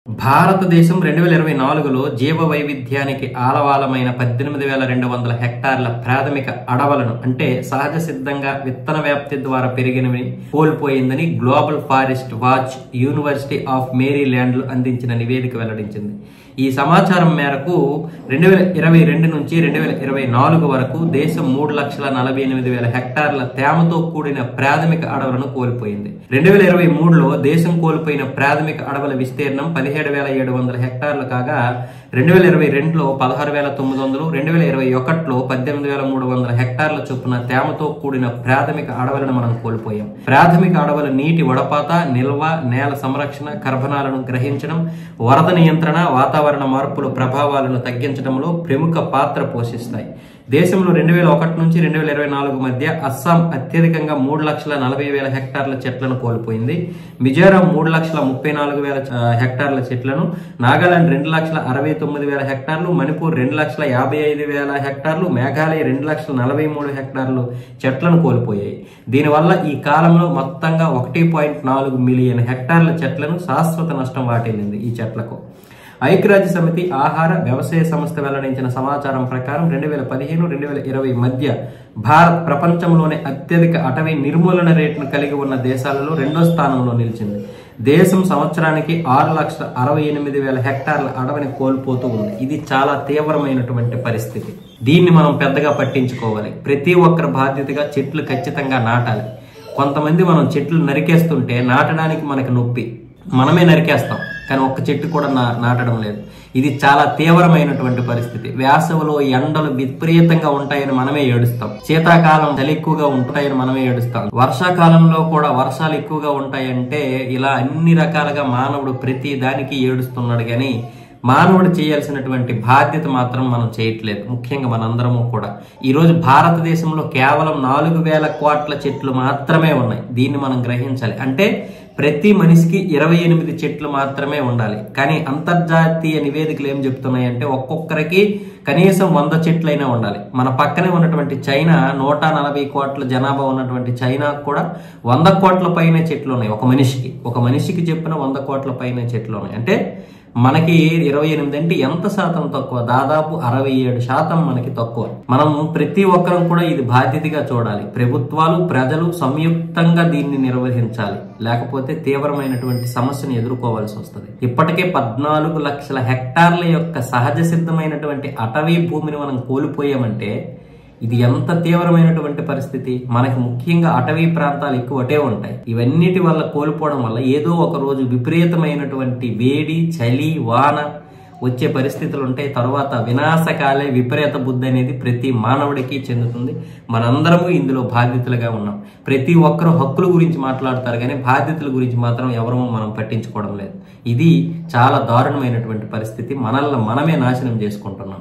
భారతదేశం 2024లో జీవ వైవిధ్యానికి ఆలవాలమైన 18,200 హెక్టార్ల ప్రాథమిక అడవులను అంటే సహజ సిద్ధంగా విత్తన వ్యాప్తి ద్వారా పెరిగినవి కోల్పోయిందని global forest watch university of మేరీల్యాండ్లో అందించిన నివేదిక వెల్లడించింది. ఈ సమాచారం మేరకు 2022 నుంచి 2024 వరకు దేశం 3,48,000 హెక్టార్ల తేమతో కూడిన ప్రాథమిక అడవులను కోల్పోయింది. 2023లో దేశం కోల్పోయిన ప్రాథమిక అడవుల విస్తీర్ణం 17,700 హెక్టార్లు కాగా 2022లో 16,900, 2021లో 18,300 హెక్టార్ల చొప్పున తేమతో కూడిన ప్రాథమిక అడవులను మనం కోల్పోయాం. ప్రాథమిక అడవుల నీటి వడపాత, నిల్వ, నేల సంరక్షణ, కర్బనాలను గ్రహించడం, వరద నియంత్రణ, వాతావరణ మార్పుల ప్రభావాలను తగ్గించడంలో ప్రముఖ పాత్ర పోషిస్తాయి. దేశంలో 2001 నుంచి 2024 మధ్య అస్సాం అత్యధికంగా 3,40,000 హెక్టార్ల చెట్లను కోల్పోయింది. మిజోరాం 3,34,000 హెక్టార్ల చెట్లను, నాగాలాండ్ 2,69,000 హెక్టార్లు, మణిపూర్ 2,55,000 హెక్టార్లు, మేఘాలయ 2,43,000 హెక్టార్లు చెట్లను కోల్పోయాయి. దీనివల్ల ఈ కాలంలో మొత్తంగా 1.4 మిలియన్ హెక్టార్ల చెట్లను శాశ్వత నష్టం వాటిల్లింది ఈ చెట్లకు. ఐక్యరాజ్య సమితి ఆహార వ్యవసాయ సంస్థ వెల్లడించిన సమాచారం ప్రకారం 2015-2020 మధ్య భారత్ ప్రపంచంలోనే అత్యధిక అటవీ నిర్మూలన రేటును కలిగి ఉన్న దేశాలలో 2వ స్థానంలో నిలిచింది. దేశం సంవత్సరానికి 6,68,000 హెక్టార్ల అడవిని కోల్పోతూ ఉంది. ఇది చాలా తీవ్రమైనటువంటి పరిస్థితి. దీన్ని మనం పెద్దగా పట్టించుకోవాలి. ప్రతి ఒక్కరి బాధ్యతగా చెట్లు ఖచ్చితంగా నాటాలి. కొంతమంది మనం చెట్లు నరికేస్తుంటే నాటడానికి మనకు నొప్పి, మనమే నరికేస్తాం, కానీ ఒక్క చెట్టు కూడా నాటడం లేదు. ఇది చాలా తీవ్రమైనటువంటి పరిస్థితి. వేసవిలో ఎండలు విపరీతంగా ఉంటాయని మనమే ఏడుస్తాం, శీతాకాలం చలి ఎక్కువగా ఉంటాయని మనమే ఏడుస్తాం, వర్షాకాలంలో కూడా వర్షాలు ఎక్కువగా ఉంటాయంటే ఇలా అన్ని రకాలుగా మానవుడు ప్రతి దానికి ఏడుస్తున్నాడు. కానీ మానవుడు చేయాల్సినటువంటి బాధ్యత మాత్రం మనం చేయట్లేదు. ముఖ్యంగా మనందరము కూడా ఈరోజు భారతదేశంలో కేవలం 4,000 కోట్ల చెట్లు మాత్రమే ఉన్నాయి. దీన్ని మనం గ్రహించాలి. అంటే ప్రతి మనిషికి 28 చెట్లు మాత్రమే ఉండాలి. కానీ అంతర్జాతీయ నివేదికలు ఏం చెప్తున్నాయంటే ఒక్కొక్కరికి కనీసం 100 చెట్లైనా ఉండాలి. మన పక్కనే ఉన్నటువంటి చైనా 140 కోట్ల జనాభా ఉన్నటువంటి చైనా కూడా 100 కోట్ల పైనే చెట్లు ఉన్నాయి. ఒక మనిషికి చెప్పిన 100 కోట్ల పైనే చెట్లు ఉన్నాయి. అంటే మనకి 28 అంటే ఎంత శాతం తక్కువ? దాదాపు 67% మనకి తక్కువ. మనం ప్రతి ఒక్కరం కూడా ఇది బాధ్యతగా చూడాలి. ప్రభుత్వాలు, ప్రజలు సంయుక్తంగా దీన్ని నిర్వహించాలి. లేకపోతే తీవ్రమైనటువంటి సమస్యను ఎదుర్కోవాల్సి వస్తుంది. ఇప్పటికే 14 లక్షల హెక్టార్ల యొక్క సహజ సిద్ధమైనటువంటి అటవీ భూమిని మనం కోల్పోయామంటే ఇది ఎంత తీవ్రమైనటువంటి పరిస్థితి. మనకి ముఖ్యంగా అటవీ ప్రాంతాలు ఎక్కువటే ఉంటాయి. ఇవన్నిటి వల్ల కోల్పోవడం వల్ల ఏదో ఒక రోజు విపరీతమైనటువంటి వేడి, చలి, వాన వచ్చే పరిస్థితులు ఉంటాయి. తర్వాత వినాశకాలే విపరీత బుద్ధి అనేది ప్రతి మానవుడికి చెందుతుంది. మనందరము ఇందులో బాధ్యతలుగా ఉన్నాం. ప్రతి ఒక్కరూ హక్కుల గురించి మాట్లాడతారు కానీ బాధ్యతల గురించి మాత్రం ఎవరూ మనం పట్టించుకోవడం లేదు. ఇది చాలా దారుణమైనటువంటి పరిస్థితి. మనల్ని మనమే నాశనం చేసుకుంటున్నాం.